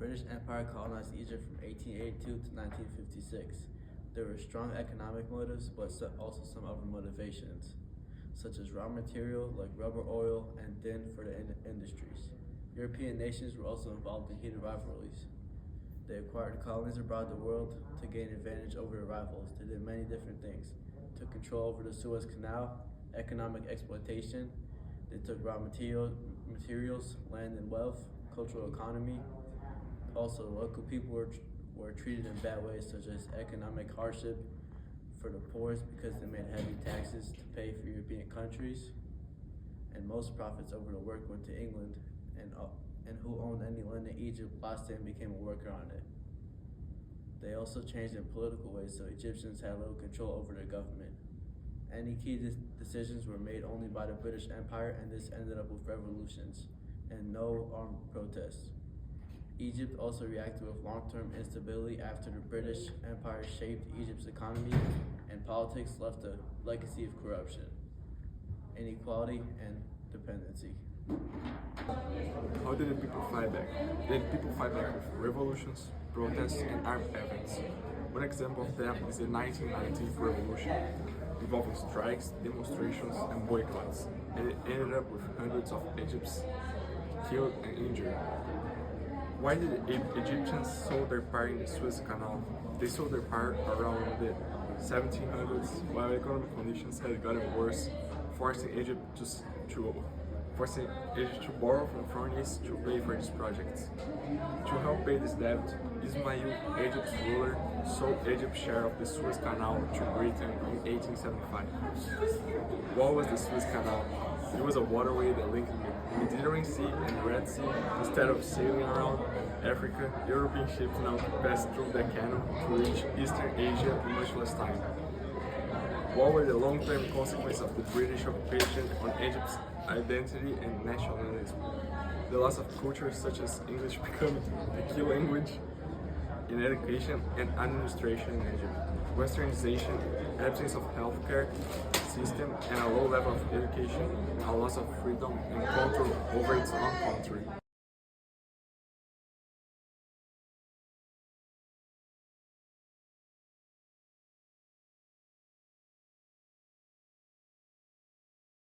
British Empire colonized Egypt from 1882 to 1956. There were strong economic motives, but also some other motivations, such as raw material like rubber oil and tin for the industries. European nations were also involved in heated rivalries. They acquired colonies abroad the world to gain advantage over their rivals. They did many different things. Took control over the Suez Canal, economic exploitation. They took raw materials, land and wealth, cultural economy. Also, local people were treated in bad ways, such as economic hardship for the poorest because they made heavy taxes to pay for European countries. And most profits over the work went to England, and who owned any land in Egypt lost it and became a worker on it. They also changed in political ways, so Egyptians had little control over their government. Any key decisions were made only by the British Empire, and this ended up with revolutions and no armed protests. Egypt also reacted with long-term instability after the British Empire shaped Egypt's economy, and politics left a legacy of corruption, inequality, and dependency. How did the people fight back? Did people fight back with revolutions, protests, and armed events? One example of that is the 1919 revolution, involving strikes, demonstrations, and boycotts, and it ended up with hundreds of Egyptians killed and injured. Why did the Egyptians sold their power in the Suez Canal? They sold their power around the 1700s, while economic conditions had gotten worse, forcing Egypt to borrow from foreigners to pay for these projects. To help pay this debt, Ismail, Egypt's ruler, sold Egypt's share of the Suez Canal to Britain in 1875. What was the Suez Canal? It was a waterway that linked the Mediterranean Sea and the Red Sea. Instead of sailing around Africa, European ships now passed through the canal to reach Eastern Asia in much less time. What were the long-term consequences of the British occupation on Egypt's identity and nationalism? The loss of cultures such as English becoming the key language in education and administration in Egypt, westernization, absence of healthcare system, and a low level of education, a loss of freedom and control over its own country.